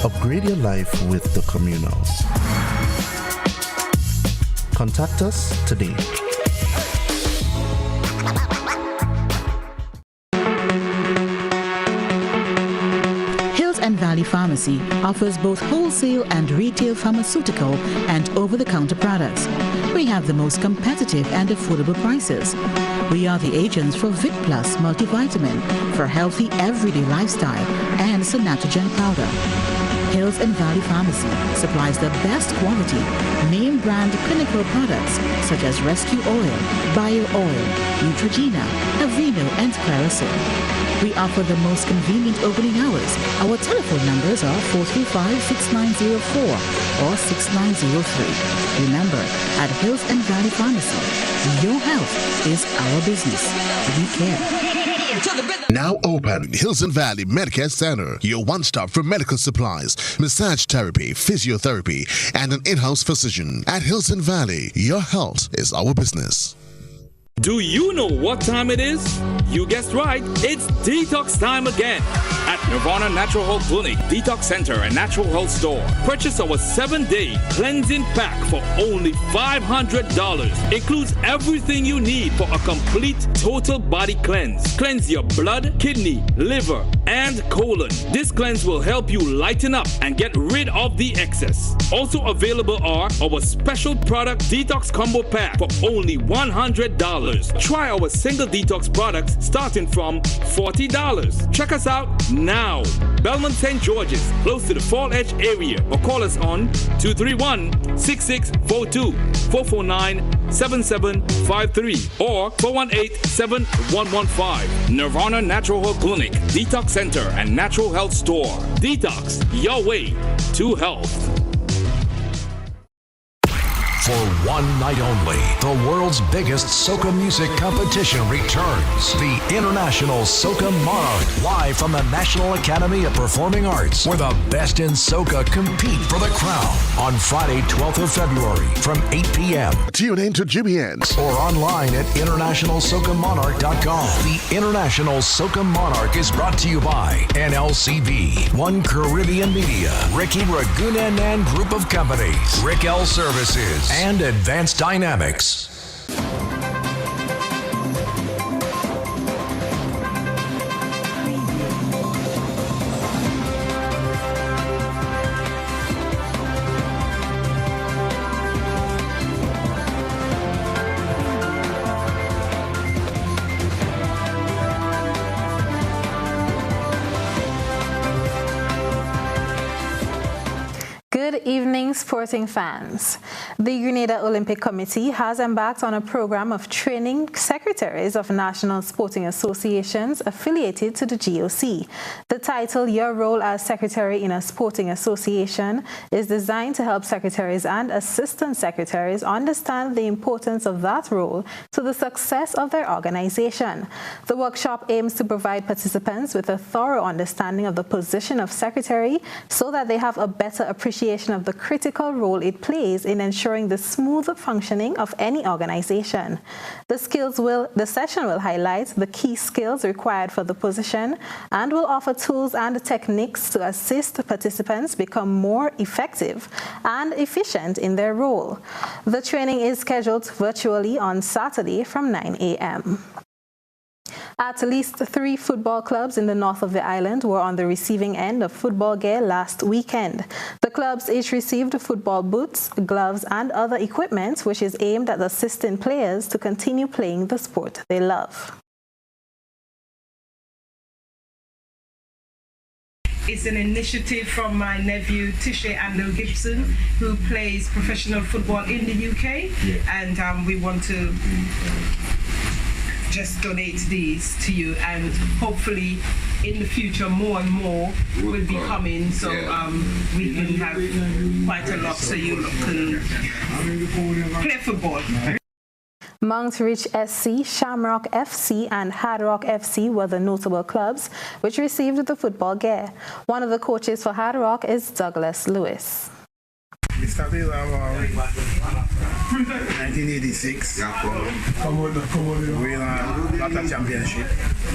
[SPEAKER 2] Upgrade your life with the Communal. Contact us today.
[SPEAKER 7] Valley Pharmacy offers both wholesale and retail pharmaceutical and over-the-counter products. We have the most competitive and affordable prices. We are the agents for Vit Plus multivitamin for healthy everyday lifestyle and Sanatogen powder. Hills and Valley Pharmacy supplies the best quality, name brand clinical products such as Rescue Oil, Bio Oil, Neutrogena, Aveeno, and Clarisil. We offer the most convenient opening hours. Our telephone numbers are 435-6904 or 6903. Remember, at Hills and Valley Pharmacy, your health is our business. We care.
[SPEAKER 4] Now open Hills and Valley Medicare Center, your one-stop for medical supplies, massage therapy, physiotherapy, and an in-house physician. At Hills and Valley, your health is our business.
[SPEAKER 6] Do you know what time it is? You guessed right, it's detox time again. At Nirvana Natural Health Clinic, Detox Center, and Natural Health Store. Purchase our 7-day cleansing pack for only $500. Includes everything you need for a complete total body cleanse. Cleanse your blood, kidney, liver, and colon. This cleanse will help you lighten up and get rid of the excess. Also available are our special product Detox Combo Pack for only $100. Try our single detox products starting from $40. Check us out now. Belmont St. George's, close to the Fall Edge area, or call us on 231-6642, 449-7753, or 418-7115. Nirvana Natural Health Clinic, Detox Center, and Natural Health Store. Detox, your way to health.
[SPEAKER 25] For one night only, the world's biggest soca music competition returns. The International Soca Monarch, live from the National Academy of Performing Arts, where the best in soca compete for the crown on Friday, 12th of February from 8 p.m.
[SPEAKER 4] Tune in to GBN
[SPEAKER 25] or online at internationalsocamonarch.com. The International Soca Monarch is brought to you by NLCB, One Caribbean Media, Ricky Ragunan and Group of Companies, Rick L Services, and Advanced Dynamics.
[SPEAKER 5] Good evening, sporting fans. The Grenada Olympic Committee has embarked on a program of training secretaries of national sporting associations affiliated to the GOC. The title, Your Role as Secretary in a Sporting Association, is designed to help secretaries and assistant secretaries understand the importance of that role to the success of their organization. The workshop aims to provide participants with a thorough understanding of the position of secretary so that they have a better appreciation of the critical role it plays in ensuring the smooth functioning of any organization. The session will highlight the key skills required for the position and will offer tools and techniques to assist participants become more effective and efficient in their role. The training is scheduled virtually on Saturday from 9 a.m. At least 3 football clubs in the north of the island were on the receiving end of football gear last weekend. The clubs each received football boots, gloves, and other equipment, which is aimed at assisting players to continue playing the sport they love.
[SPEAKER 8] It's an initiative from my nephew Tisha Andel Gibson, who plays professional football in the UK, and we want to just donate these to you, and hopefully in the future more and more will be coming, so we can have quite a lot so you can play football.
[SPEAKER 5] Mount Rich SC, Shamrock FC and Hard Rock FC were the notable clubs which received the football gear. One of the coaches for Hard Rock is Douglas Lewis.
[SPEAKER 9] We started about 1986. We won a lot of championship.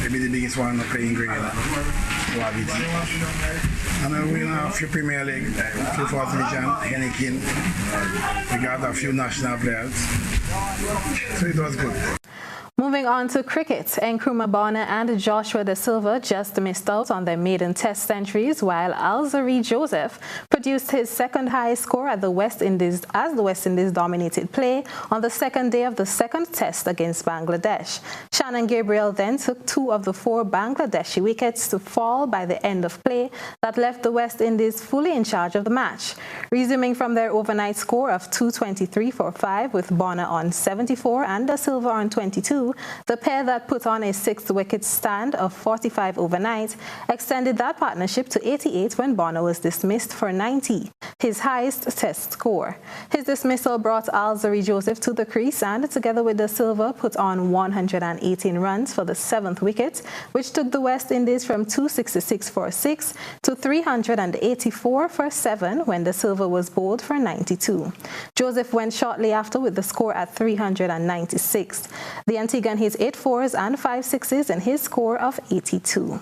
[SPEAKER 9] Maybe the biggest one playing Grenada. And then we won a few Premier League, a few Fourth Division, Henneken. We got a few national players. So it was good.
[SPEAKER 5] Moving on to cricket, Nkrumah Bonner and Joshua Da Silva just missed out on their maiden test centuries, while Alzarri Joseph produced his second highest score at the West Indies as the West Indies dominated play on the second day of the second test against Bangladesh. Shannon Gabriel then took 2 of the 4 Bangladeshi wickets to fall by the end of play that left the West Indies fully in charge of the match. Resuming from their overnight score of 223 for 5 with Bonner on 74 and Da Silva on 22, the pair that put on a 6th wicket stand of 45 overnight extended that partnership to 88 when Bonner was dismissed for 90, his highest test score. His dismissal brought Alzarri Joseph to the crease and, together with Da Silva, put on 118 runs for the 7th wicket, which took the West Indies from 266 for 6 to 384 for 7 when Da Silva was bowled for 92. Joseph went shortly after with the score at 396. The Antiguan hit 8 fours and 5 sixes in his score of 82.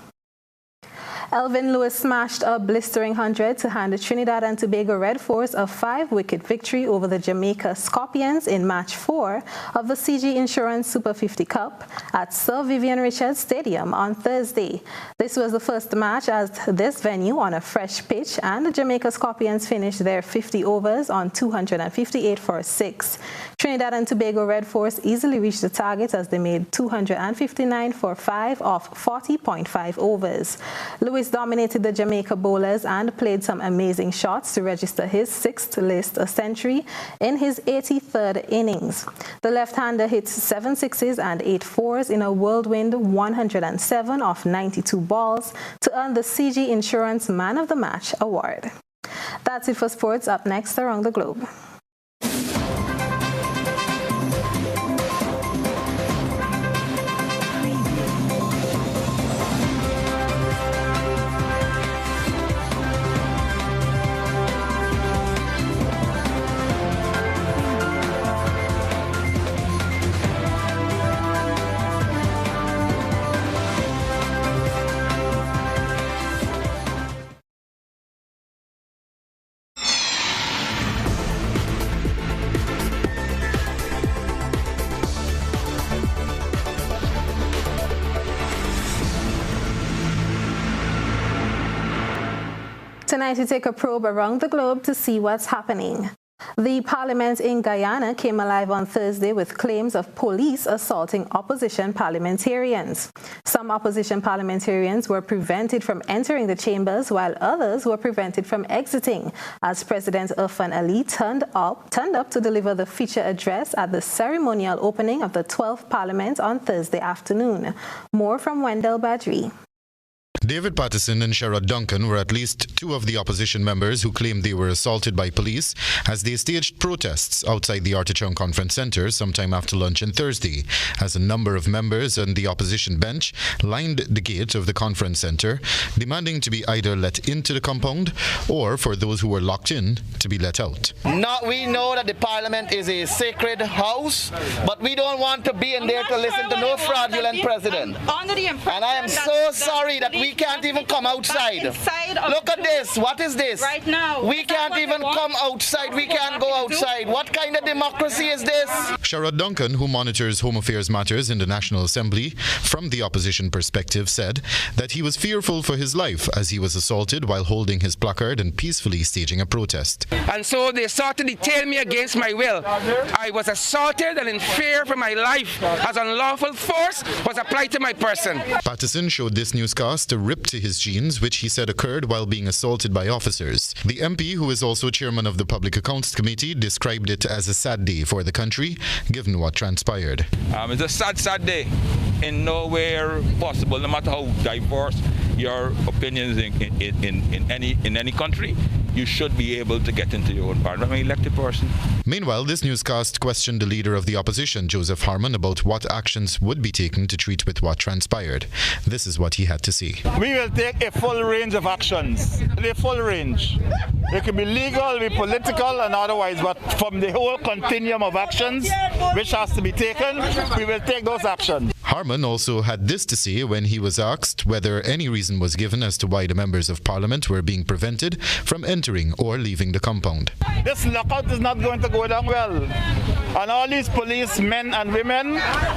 [SPEAKER 5] Elvin Lewis smashed a blistering 100 to hand the Trinidad and Tobago Red Force a 5-wicket victory over the Jamaica Scorpions in Match 4 of the CG Insurance Super 50 Cup at Sir Vivian Richards Stadium on Thursday. This was the first match at this venue on a fresh pitch, and the Jamaica Scorpions finished their 50 overs on 258 for 6. Trinidad and Tobago Red Force easily reached the target as they made 259 for 5 off 40.5 overs. Lewis dominated the Jamaica bowlers and played some amazing shots to register his 6th list century in his 83rd innings. The left-hander hit 7 sixes and 8 fours in a whirlwind 107 off 92 balls to earn the CG Insurance Man of the Match award. That's it for sports. Up next, Around the Globe. Tonight we take a probe around the globe to see what's happening. The parliament in Guyana came alive on Thursday with claims of police assaulting opposition parliamentarians. Some opposition parliamentarians were prevented from entering the chambers while others were prevented from exiting as President Irfan Ali turned up to deliver the feature address at the ceremonial opening of the 12th Parliament on Thursday afternoon. More from Wendell Badri.
[SPEAKER 10] David Patterson and Sherrod Duncan were at least two of the opposition members who claimed they were assaulted by police as they staged protests outside the Artichoke Conference Centre sometime after lunch on Thursday, as a number of members on the opposition bench lined the gate of the conference centre, demanding to be either let into the compound or, for those who were locked in, to be let out.
[SPEAKER 11] We know that the Parliament is a sacred house, but we don't want to be in there to listen to no fraudulent president. And I am so sorry that we can't even come outside. Look at this. What is this?
[SPEAKER 12] Right now.
[SPEAKER 11] We can't even come outside. We can't go outside. What kind of democracy is this?
[SPEAKER 10] Sherrod Duncan, who monitors home affairs matters in the National Assembly from the opposition perspective, said that he was fearful for his life as he was assaulted while holding his placard and peacefully staging a protest.
[SPEAKER 12] And so they sought to detain me against my will. I was assaulted and in fear for my life as unlawful force was applied to my person.
[SPEAKER 10] Patterson showed this newscast a rip to his jeans, which he said occurred while being assaulted by officers. The MP, who is also chairman of the Public Accounts Committee, described it as a sad day for the country, given what transpired.
[SPEAKER 13] It's a sad day. In nowhere possible, no matter how diverse your opinions in any country, you should be able to get into your own parliament. I'm an elected person.
[SPEAKER 10] Meanwhile, this newscast questioned the leader of the opposition, Joseph Harman, about what actions would be taken to treat with what transpired. This is what he had to say.
[SPEAKER 20] We will take a full range of actions. A full range. It can be legal, it can be political and otherwise, but from the whole continuum of actions which has to be taken, we will take those actions.
[SPEAKER 10] Harman also had this to say when he was asked whether any reason was given as to why the members of parliament were being prevented from entering or leaving the compound.
[SPEAKER 20] This lockout is not going to go down well. And all these policemen and women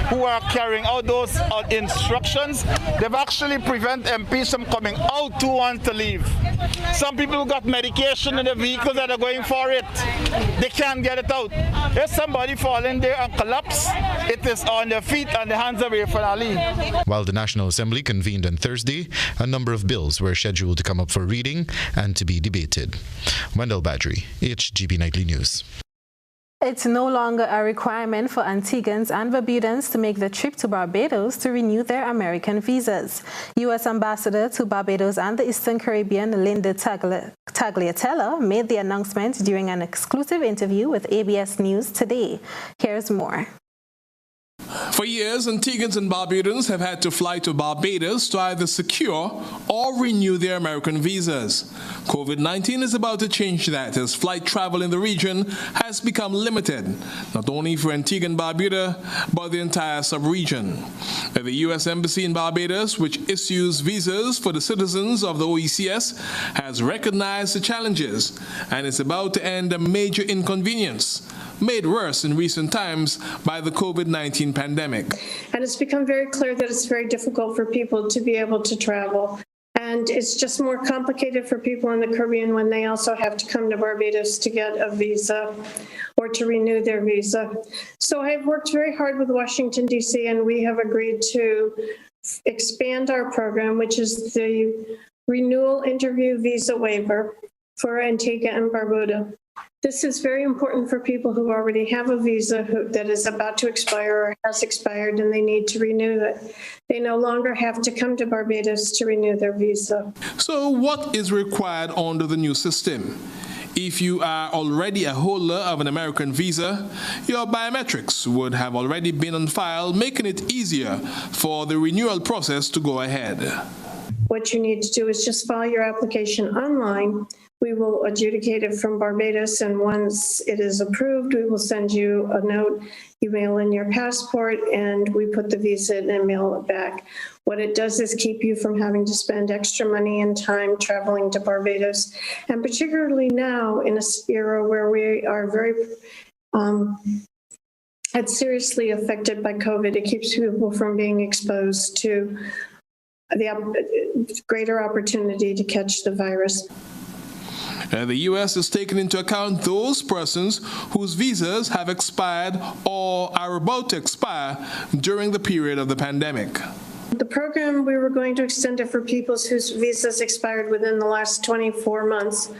[SPEAKER 20] who are carrying out those instructions, they've actually prevented MPs from coming out who want to leave. Some people got medication in the vehicles that are going for it. They can't get it out. If somebody fall in there and collapse, it is on their feet and the hands of Irfan Ali.
[SPEAKER 10] While the National Assembly convened on Thursday, a number of bills were scheduled to come up for reading and to be debated. Wendell Badri, HGB Nightly News.
[SPEAKER 5] It's no longer a requirement for Antiguans and Barbudans to make the trip to Barbados to renew their American visas. U.S. Ambassador to Barbados and the Eastern Caribbean, Linda Tagliatella, made the announcement during an exclusive interview with ABS News today. Here's more.
[SPEAKER 26] For years, Antiguans and Barbudans have had to fly to Barbados to either secure or renew their American visas. COVID-19 is about to change that as flight travel in the region has become limited, not only for Antigua and Barbuda, but the entire sub-region. The U.S. Embassy in Barbados, which issues visas for the citizens of the OECS, has recognized the challenges and is about to end a major inconvenience, made worse in recent times by the COVID-19 pandemic.
[SPEAKER 27] And it's become very clear that it's very difficult for people to be able to travel. And it's just more complicated for people in the Caribbean when they also have to come to Barbados to get a visa or to renew their visa. So I've worked very hard with Washington, D.C., and we have agreed to expand our program, which is the renewal interview visa waiver for Antigua and Barbuda. This is very important for people who already have a visa that is about to expire or has expired and they need to renew it. They no longer have to come to Barbados to renew their visa.
[SPEAKER 26] So what is required under the new system? If you are already a holder of an American visa, your biometrics would have already been on file, making it easier for the renewal process to go ahead.
[SPEAKER 27] What you need to do is just file your application online. We will adjudicate it from Barbados, and once it is approved, we will send you a note. You mail in your passport, and we put the visa in and mail it back. What it does is keep you from having to spend extra money and time traveling to Barbados, and particularly now in an era where we are very seriously affected by COVID, it keeps people from being exposed to the greater opportunity to catch the virus.
[SPEAKER 26] The U.S. is taking into account those persons whose visas have expired or are about to expire during the period of the pandemic.
[SPEAKER 27] The program, we were going to extend it for people whose visas expired within the last 24 months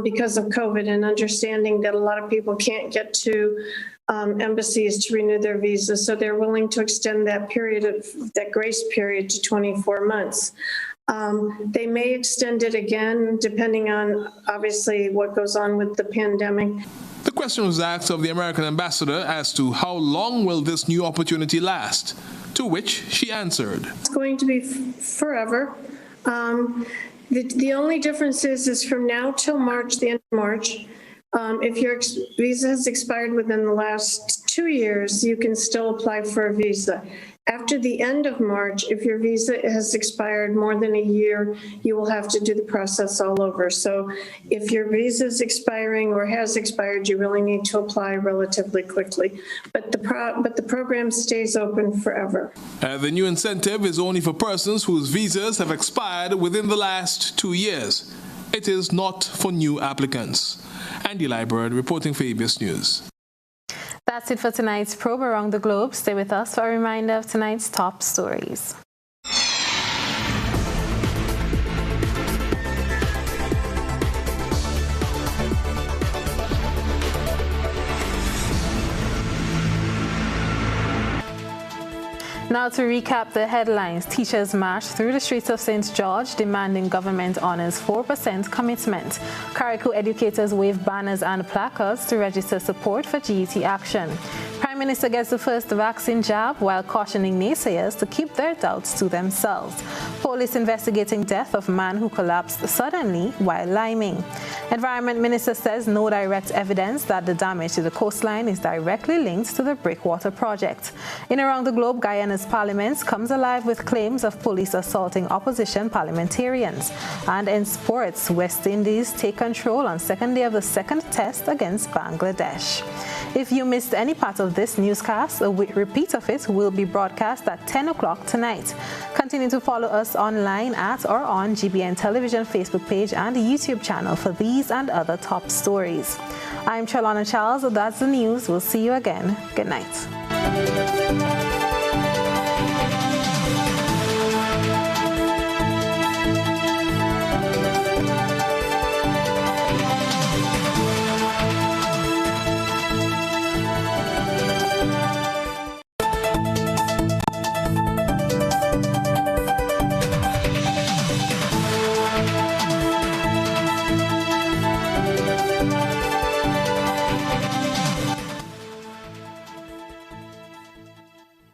[SPEAKER 27] because of COVID, and understanding that a lot of people can't get to embassies to renew their visas. So they're willing to extend that period that grace period to 24 months. They may extend it again, depending on obviously what goes on with the pandemic.
[SPEAKER 26] The question was asked of the American ambassador as to how long will this new opportunity last, to which she answered.
[SPEAKER 27] It's going to be forever. The only difference is from now till March, the end of March, if your visa has expired within the last 2 years, you can still apply for a visa. After the end of March, if your visa has expired more than a year, you will have to do the process all over. So if your visa is expiring or has expired, you really need to apply relatively quickly. But the program stays open forever.
[SPEAKER 26] The new incentive is only for persons whose visas have expired within the last 2 years. It is not for new applicants. Andy Liebert reporting for ABS News.
[SPEAKER 5] That's it for tonight's Probe Around the Globe. Stay with us for a reminder of tonight's top stories. Now to recap the headlines, teachers marched through the streets of St. George demanding government honors 4% commitment. Carriacou educators wave banners and placards to register support for GET action. Prime Minister gets the first vaccine jab while cautioning naysayers to keep their doubts to themselves. Police investigating death of man who collapsed suddenly while liming. Environment Minister says no direct evidence that the damage to the coastline is directly linked to the Breakwater project. In Around the Globe, Guyana's parliament comes alive with claims of police assaulting opposition parliamentarians. And in sports, West Indies take control on second day of the second test against Bangladesh. If you missed any part of this newscast, a repeat of it will be broadcast at 10 o'clock tonight. Continue to follow us online at or on GBN Television Facebook page and YouTube channel for these and other top stories. I'm Trellona Charles, that's the news. We'll see you again. Good night.